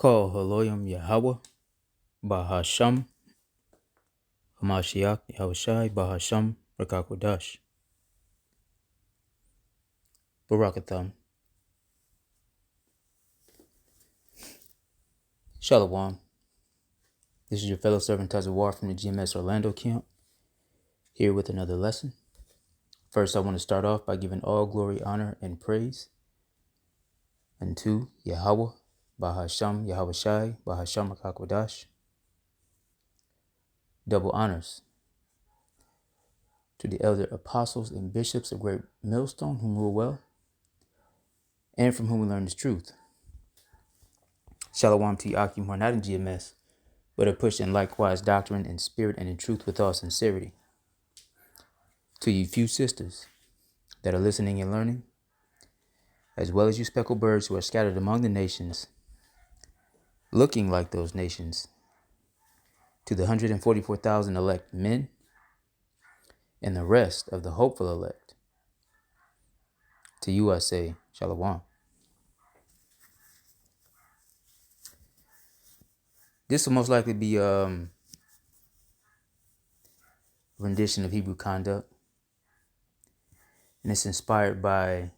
Call Haloyam Yahweh, Bahasham, Hamashiach, Yahushai, Bahasham, Rakakwadash, Barakatham, Shalom. This is your fellow servant Tazawar from the GMS Orlando camp, here with another lesson. First, I want to start off by giving all glory, honor, and praise unto Yahweh, Bahasham, Yahushai, Bahasham, Rakakwadash. Double honors to the elder apostles and bishops of Great Millstone, whom rule well, and from whom we learn this truth. Shalom to Akim, who are not in GMS, but are pushed in likewise doctrine and spirit and in truth with all sincerity. To you few sisters that are listening and learning, as well as you speckled birds who are scattered among the nations, looking like those nations, to the 144,000 elect men and the rest of the hopeful elect, to you I say, Shalom. This will most likely be a rendition of Hebrew conduct, and it's inspired by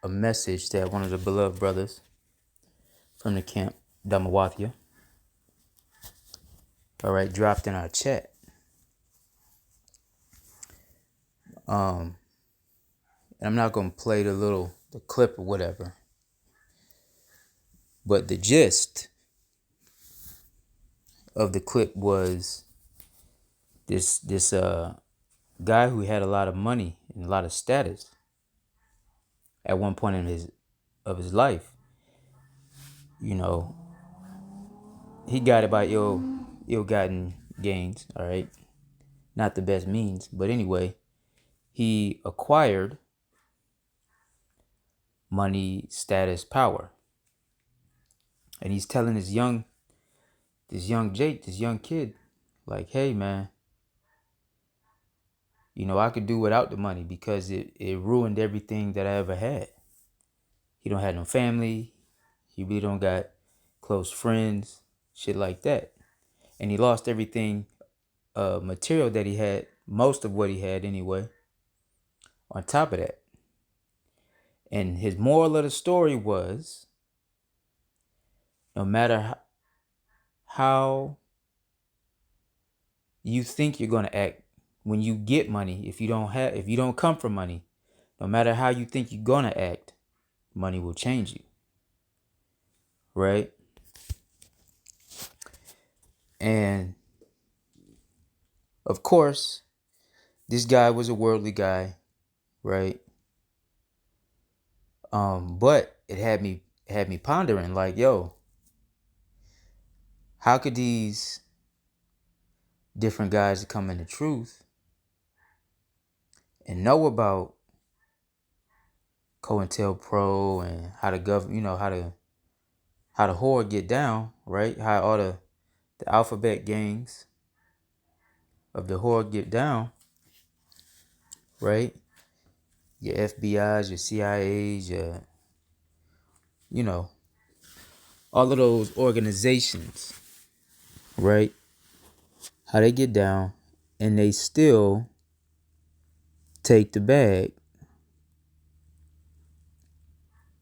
a message that one of the beloved brothers from the camp, Damawathia, dropped in our chat. And I'm not going to play the clip or whatever, but the gist of the clip was this guy who had a lot of money and a lot of status at one point in his life. You know, he got it by ill-gotten gains, all right? Not the best means, but anyway, he acquired money, status, power. And he's telling this young kid, like, hey man, I could do without the money because it ruined everything that I ever had. He don't have no family. He really don't got close friends, shit like that. And he lost everything material that he had, most of what he had anyway, on top of that. And his moral of the story was, no matter how you think you're going to act when you get money, if you don't come from money, no matter how you think you're going to act, money will change you. Right? And of course, this guy was a worldly guy, right? But it had me pondering, like, yo, how could these different guys that come into truth and know about COINTELPRO and how the how the horde get down, right? How all the alphabet gangs of the horde get down, right? Your FBIs, your CIAs, all of those organizations, right? How they get down and they still take the bag,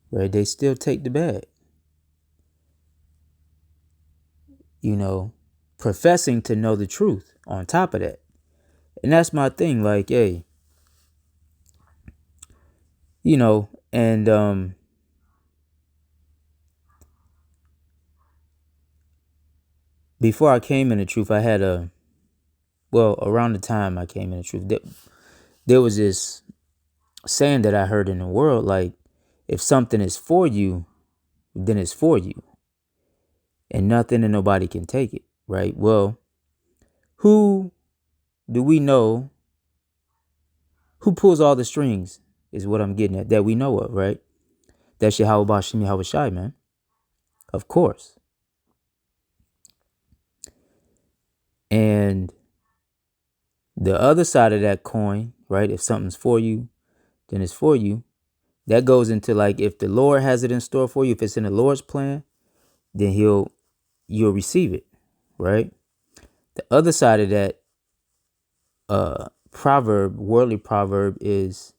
right? They still take the bag, professing to know the truth on top of that. And that's my thing, like, hey, and before I came in the truth, I had around the time I came in the truth, there was this saying that I heard in the world, like, if something is for you, then it's for you. And nothing and nobody can take it, right? Well, who do we know who pulls all the strings is what I'm getting at, that we know of, right? That's Yahweh Bashim Yahweh Shai, man. Of course. And the other side of that coin, right? If something's for you, then it's for you. That goes into like, if the Lord has it in store for you, if it's in the Lord's plan, then you'll receive it, right? The other side of that worldly proverb is,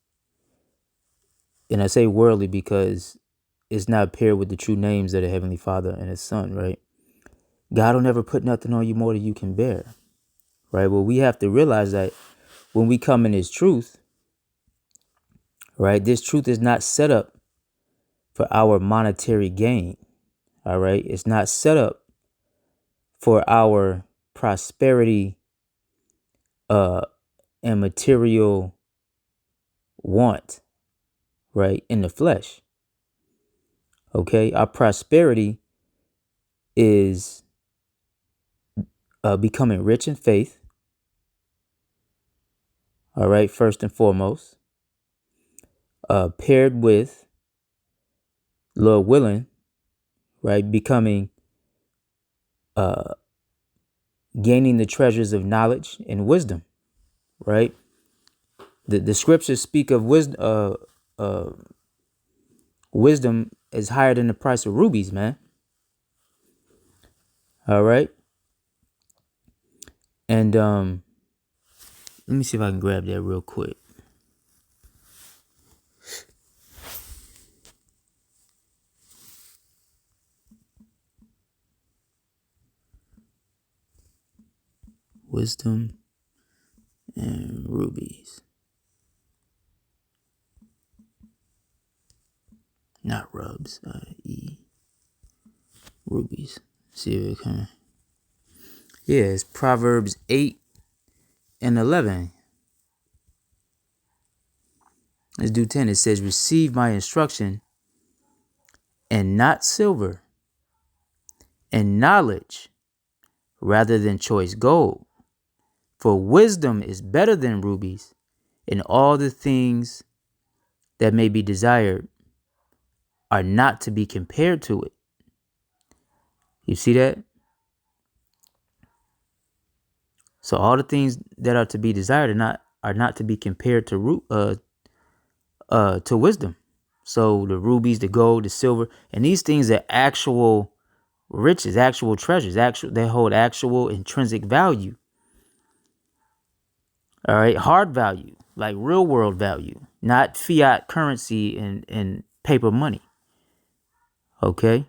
and I say worldly because it's not paired with the true names of the Heavenly Father and His Son, right? God will never put nothing on you more than you can bear, right? Well, we have to realize that when we come in His truth, right, this truth is not set up for our monetary gain, all right? It's not set up for our prosperity and material want, right, in the flesh, okay? Our prosperity is becoming rich in faith, all right, first and foremost, paired with, Lord willing, right, becoming, gaining the treasures of knowledge and wisdom, right? The scriptures speak of wisdom is higher than the price of rubies, man. All right. And let me see if I can grab that real quick. Wisdom and rubies. Not rubs. Rubies. See if it can. Yeah, it's Proverbs 8 and 11. Let's do 10. It says, receive my instruction, and not silver, and knowledge rather than choice gold. For wisdom is better than rubies, and all the things that may be desired are not to be compared to it. You see that? So all the things that are to be desired are not to be compared to wisdom. So the rubies, the gold, the silver, and these things are actual riches, actual treasures, they hold actual intrinsic value. All right, hard value, like real world value, not fiat currency and paper money. Okay.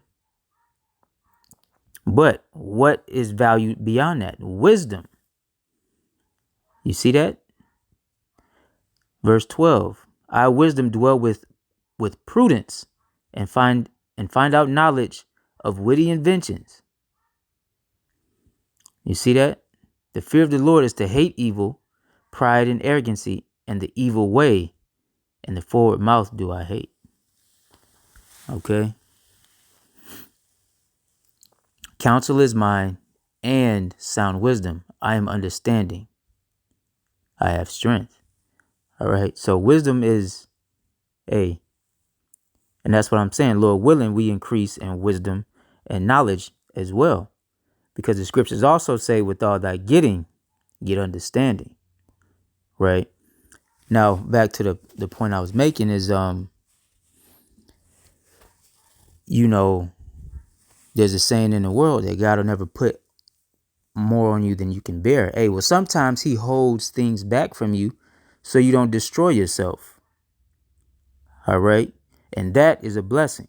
But what is valued beyond that? Wisdom. You see that? Verse 12. I wisdom dwell with prudence, and find out knowledge of witty inventions. You see that? The fear of the Lord is to hate evil, pride and arrogancy, and the evil way, and the forward mouth do I hate. Okay. Counsel is mine, and sound wisdom. I am understanding. I have strength. All right. So wisdom is and that's what I'm saying. Lord willing, we increase in wisdom and knowledge as well. Because the scriptures also say, with all thy getting, get understanding. Right. Now, back to the point I was making is, there's a saying in the world that God will never put more on you than you can bear. Hey, well, sometimes He holds things back from you so you don't destroy yourself. All right. And that is a blessing.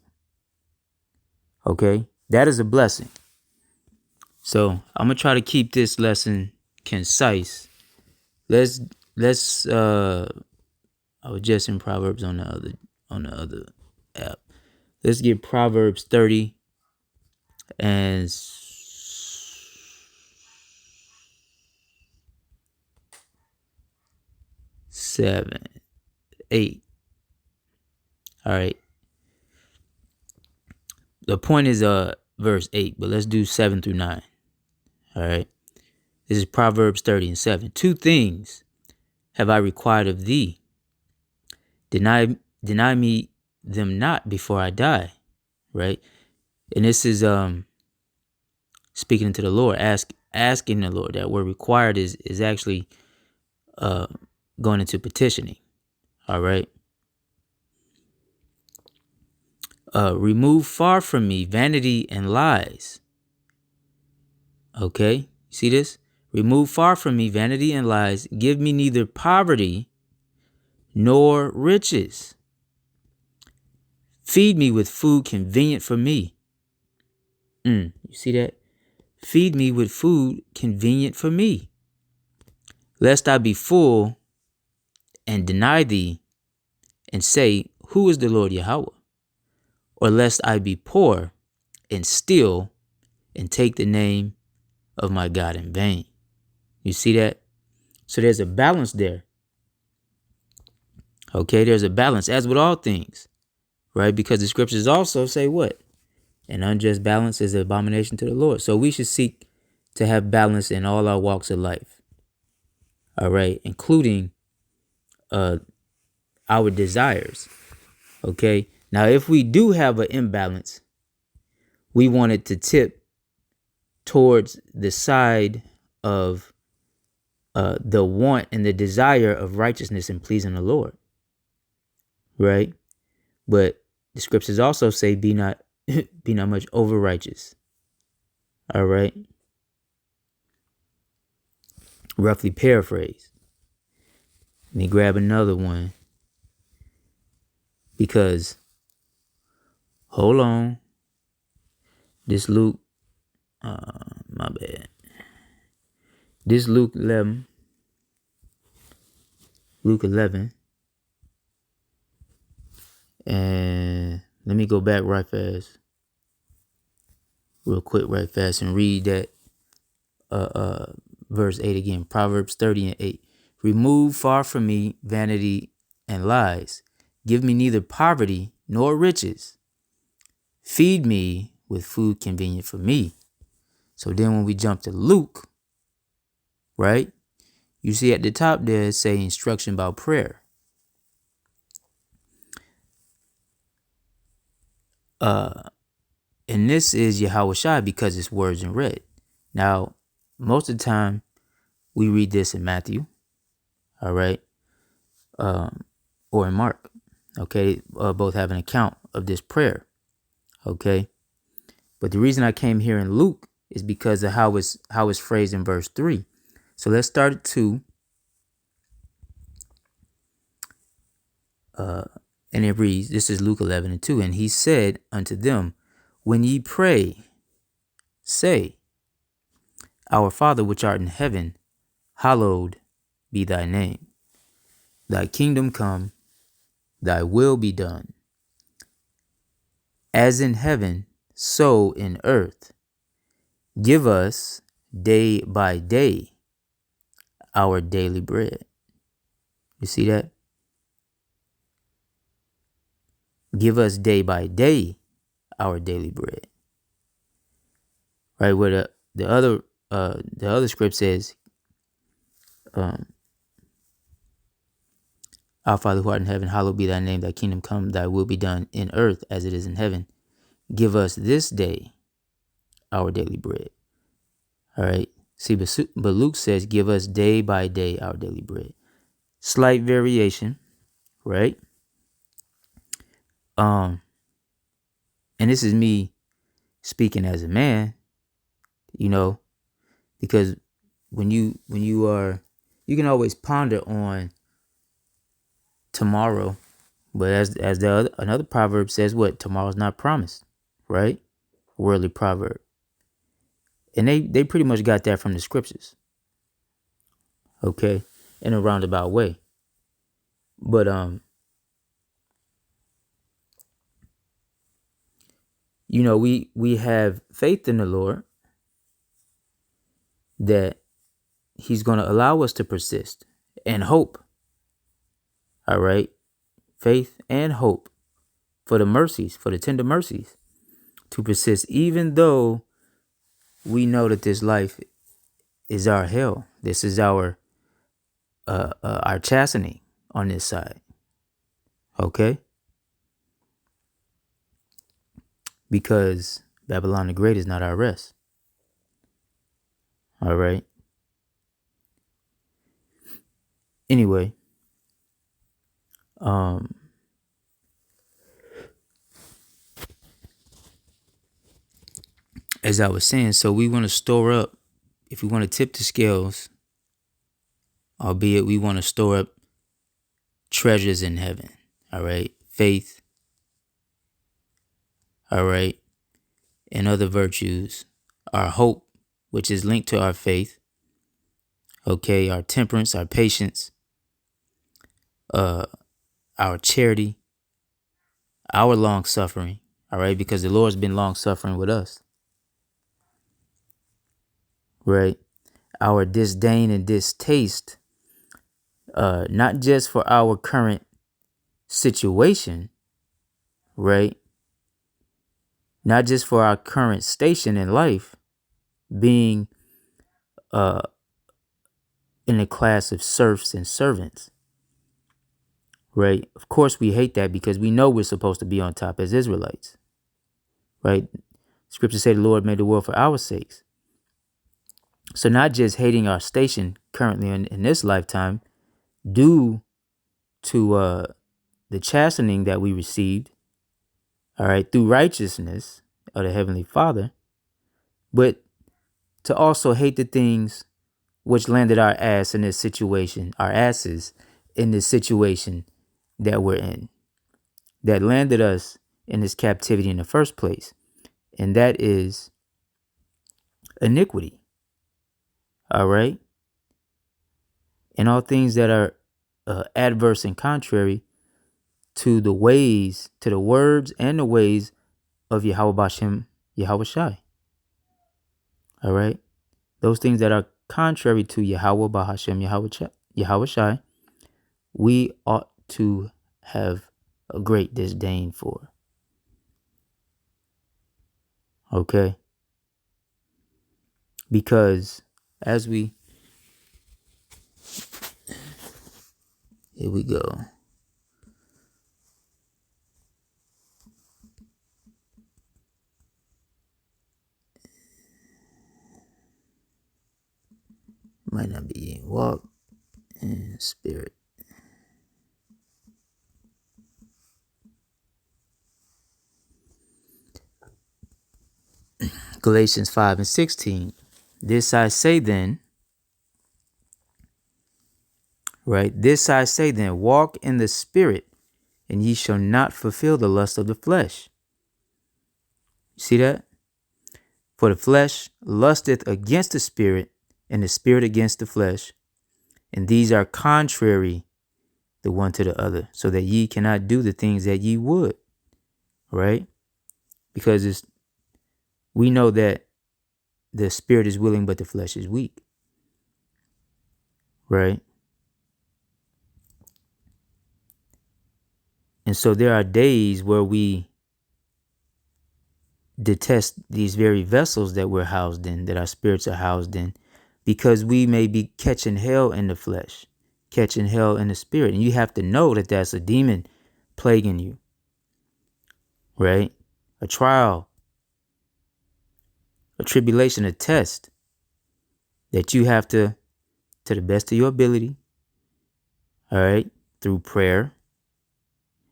Okay. That is a blessing. So I'm going to try to keep this lesson concise. Let's I was just in Proverbs on the other app. Let's get Proverbs 30 and 7, 8. All right. The point is verse 8, but let's do 7 through 9. All right. This is Proverbs 30 and 7. 2 things have I required of thee. Deny me them not before I die. Right. And this is speaking to the Lord, asking the Lord. That word required is actually going into petitioning. All right. Remove far from me vanity and lies. Okay, see this? Remove far from me vanity and lies. Give me neither poverty nor riches. Feed me with food convenient for me. You see that? Feed me with food convenient for me. Lest I be full and deny thee and say, who is the Lord Yahweh? Or lest I be poor and steal and take the name of my God in vain. You see that? So there's a balance there. Okay, there's a balance, as with all things, right? Because the scriptures also say what? An unjust balance is an abomination to the Lord. So we should seek to have balance in all our walks of life. All right, including our desires. Okay, now if we do have an imbalance, we want it to tip towards the side of the want and the desire of righteousness and pleasing the Lord. Right? But the scriptures also say, be not much over righteous. All right. Roughly paraphrase. Let me grab another one. Because, hold on. This Luke, my bad. This Luke 11. Luke 11. And let me go back right fast. Real quick, right fast, and read that verse 8 again. Proverbs 30 and 8. Remove far from me vanity and lies. Give me neither poverty nor riches. Feed me with food convenient for me. So then when we jump to Luke, right? You see at the top there it say instruction about prayer. And this is Yahweh Shai because it's words in red. Now, most of the time we read this in Matthew, all right, or in Mark, okay, both have an account of this prayer, okay. But the reason I came here in Luke is because of how it's phrased in verse 3. So let's start at 2. And it reads, this is Luke 11 and 2. And he said unto them, when ye pray, say, Our Father which art in heaven, hallowed be thy name. Thy kingdom come, thy will be done. As in heaven, so in earth. Give us day by day our daily bread. You see that? Give us day by day our daily bread. Right, where the other script says, Our Father who art in heaven, hallowed be thy name, thy kingdom come, thy will be done in earth as it is in heaven. Give us this day our daily bread. All right. See, but Luke says, give us day by day our daily bread. Slight variation, right? And this is me speaking as a man, because when you are, you can always ponder on tomorrow, but as another proverb says, what tomorrow's not promised, right? Worldly proverb, and they pretty much got that from the scriptures, okay, in a roundabout way. But we have faith in the Lord that he's going to allow us to persist, and hope. All right. Faith and hope for the tender mercies to persist, even though we know that this life is our hell. This is our chastening on this side. Okay. Because Babylon the Great is not our rest. All right. Anyway, as I was saying, so we want to store up, if we want to tip the scales, albeit we want to store up treasures in heaven. All right. Faith. All right. And other virtues. Our hope, which is linked to our faith. Okay. Our temperance, our patience, our charity, our long suffering. All right. Because the Lord's been long suffering with us. Right. Our disdain and distaste, not just for our current situation, right? Not just for our current station in life, being in a class of serfs and servants, right? Of course, we hate that because we know we're supposed to be on top as Israelites, right? Scriptures say the Lord made the world for our sakes. So not just hating our station currently in this lifetime due to the chastening that we received, all right, through righteousness of the Heavenly Father, but to also hate the things which landed our asses in this situation that we're in, that landed us in this captivity in the first place. And that is iniquity. All right. And all things that are adverse and contrary to the words and the ways of Yahweh Bashem, Yahweh Shai. All right. Those things that are contrary to Yahweh Bahashem, Yahweh Shai, we ought to have a great disdain for. Okay. Because here we go. Might not be walk in spirit. Galatians 5:16. This I say then, right? This I say then, walk in the spirit, and ye shall not fulfill the lust of the flesh. See that? For the flesh lusteth against the spirit, and the spirit against the flesh. And these are contrary the one to the other, so that ye cannot do the things that ye would. Right? Because we know that the spirit is willing, but the flesh is weak. Right? And so there are days where we detest these very vessels that we're housed in, that our spirits are housed in, because we may be catching hell in the flesh, catching hell in the spirit. And you have to know that that's a demon plaguing you. Right? A trial, a tribulation, a test that you have to the best of your ability, all right, through prayer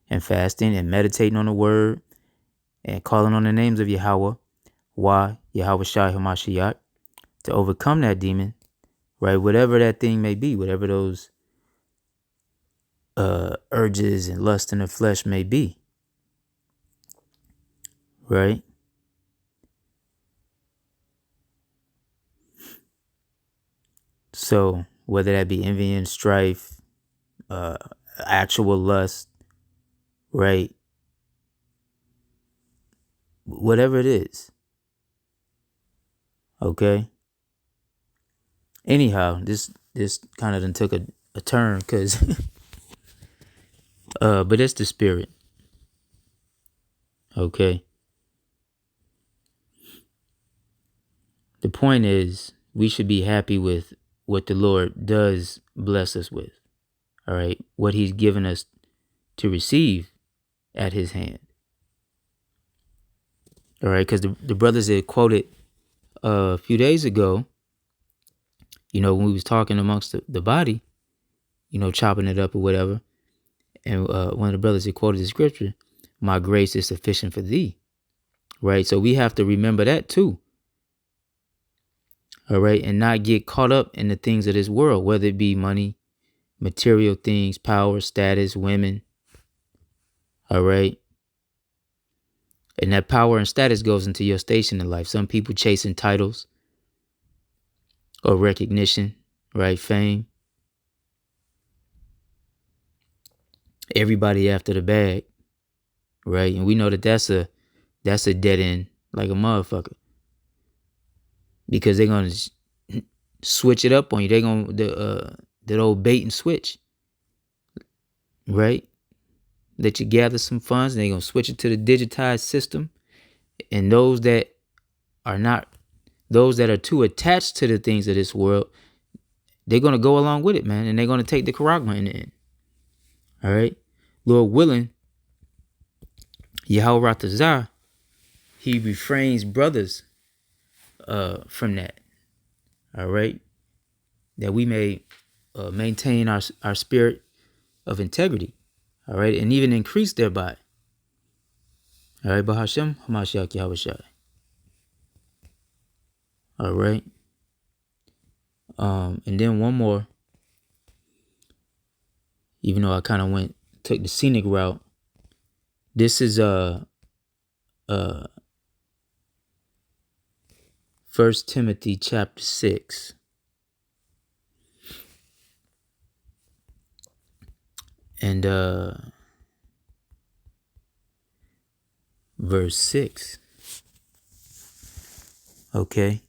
and fasting and meditating on the word and calling on the names of Yahweh, Yahweh Shai Hamashiach, to overcome that demon, right? Whatever that thing may be, whatever those urges and lust in the flesh may be, right? So whether that be envy and strife, actual lust, right? Whatever it is. Okay. Anyhow, this kind of then took a turn because, but it's the spirit. Okay. The point is, we should be happy with what the Lord does bless us with. All right. What he's given us to receive at his hand. All right. Because the brothers had quoted a few days ago, when we was talking amongst the body, chopping it up or whatever. And one of the brothers had quoted the scripture, my grace is sufficient for thee. Right. So we have to remember that too. All right. And not get caught up in the things of this world, whether it be money, material things, power, status, women. All right. And that power and status goes into your station in life. Some people chasing titles or recognition, right? Fame. Everybody after the bag, right? And we know that that's a dead end like a motherfucker, because they're gonna switch it up on you. They're gonna that old bait and switch, right? Let you gather some funds, and they're gonna switch it to the digitized system. And those that are too attached to the things of this world, they're gonna go along with it, man, and they're gonna take the charagma in the end. All right, Lord willing, Yahweh Ratazah, he refrains brothers from that. All right, that we may maintain our spirit of integrity. All right, and even increase thereby. All right, Bahashem Hamashiach Yahushai. All right, and then one more. Even though I kind of took the scenic route, this is 1 Timothy chapter 6. And verse 6. Okay.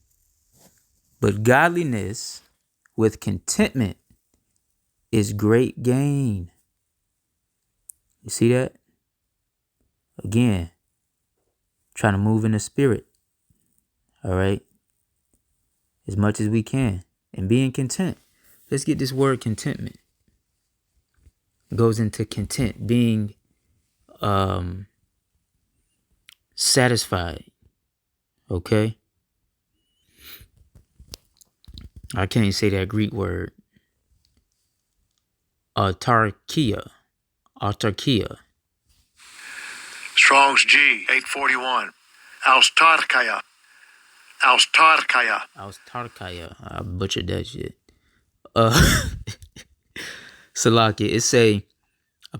But godliness with contentment is great gain. You see that? Again, trying to move in the spirit. All right. As much as we can. And being content. Let's get this word contentment. It goes into content, being satisfied. Okay. I can't say that Greek word. Autarkia. Strong's G 841. Austarkaya. I butchered that shit. Salakia, it's a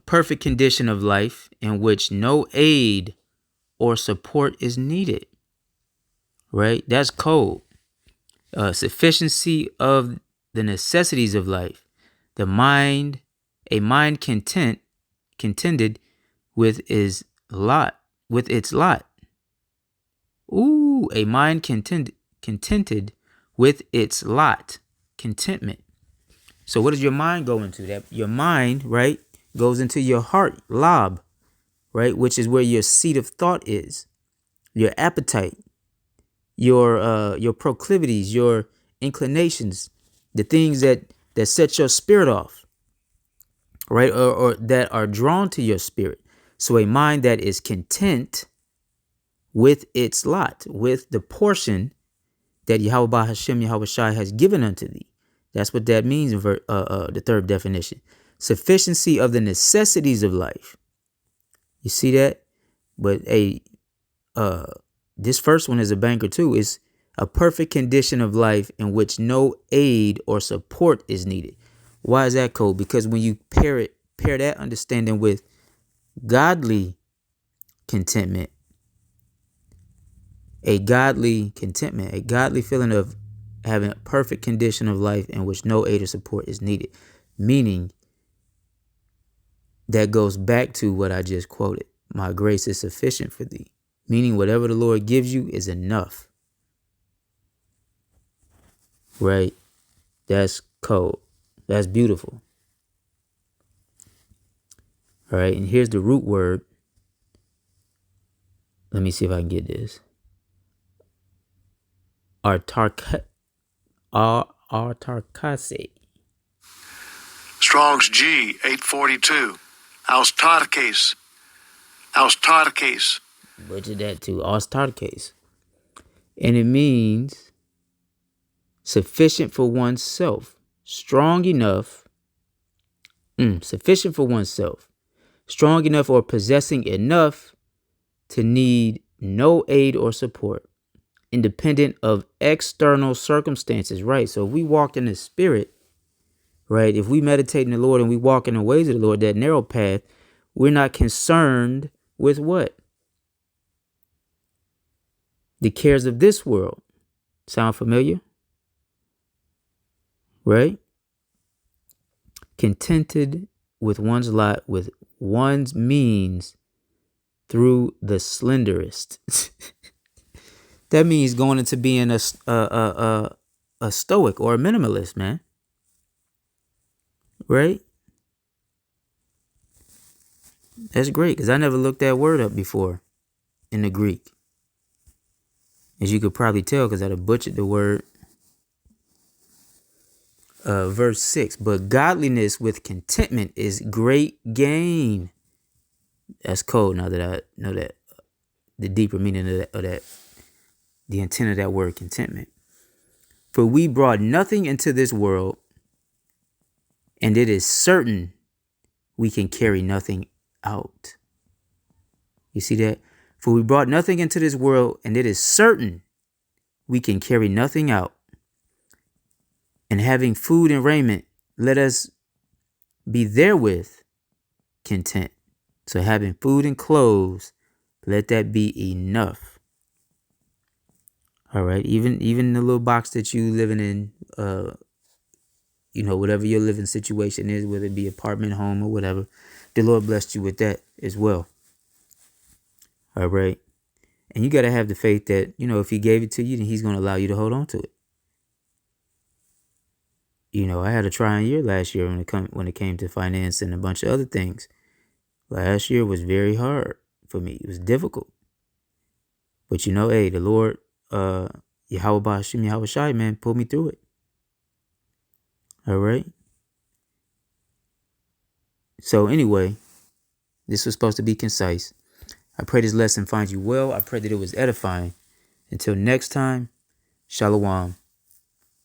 perfect condition of life in which no aid or support is needed. Right? That's cold. Sufficiency of the necessities of life. A mind contended with its lot. Ooh, a mind contented with its lot. Contentment. So what does your mind go into? That your mind, right, goes into your heart, lob, right, which is where your seat of thought is, your appetite, your proclivities, your inclinations, the things that set your spirit off, right, or that are drawn to your spirit. So a mind that is content with its lot, with the portion that Yahweh Hashem Yahweh Shai has given unto thee. That's what that means in the third definition. Sufficiency of the necessities of life. You see that? But this first one is a banker too. It's a perfect condition of life in which no aid or support is needed. Why is that, Cole? Because when you pair that understanding with godly contentment, a godly feeling of having a perfect condition of life in which no aid or support is needed. Meaning, that goes back to what I just quoted. My grace is sufficient for thee. Meaning whatever the Lord gives you is enough. Right? That's cold. That's beautiful. All right, and here's the root word. Let me see if I can get this. Autarkase. Strong's G 842. Austarkes. Butchered that too. Austarkes. And it means sufficient for oneself. Strong enough. Sufficient for oneself. Strong enough or possessing enough to need no aid or support. independent of external circumstances, right? So if we walk in the spirit, right? If we meditate in the Lord and we walk in the ways of the Lord, that narrow path, we're not concerned with what? The cares of this world. Sound familiar? Right? Contented with one's lot, with one's means through the slenderest. That means going into being a stoic or a minimalist, man. Right? That's great, because I never looked that word up before in the Greek. As you could probably tell, because I'd have butchered the word. Verse 6, but godliness with contentment is great gain. That's cold now that I know that the deeper meaning of that, the intent of that word contentment. For we brought nothing into this world, and it is certain we can carry nothing out. You see that? For we brought nothing into this world, and it is certain we can carry nothing out. And having food and raiment, let us be therewith content. So having food and clothes, let that be enough. All right. Even the little box that you living in, whatever your living situation is, whether it be apartment, home, or whatever, the Lord blessed you with that as well. All right. And you got to have the faith that, if he gave it to you, then he's going to allow you to hold on to it. I had a trying year last year when it came to finance and a bunch of other things. Last year was very hard for me. It was difficult. But hey, the Lord, Yahweh Shem Yahweh Shai, man, pulled me through it. All right. So anyway, this was supposed to be concise. I pray this lesson finds you well. I pray that it was edifying. Until next time, Shalom.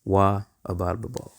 Wa Abad Babal.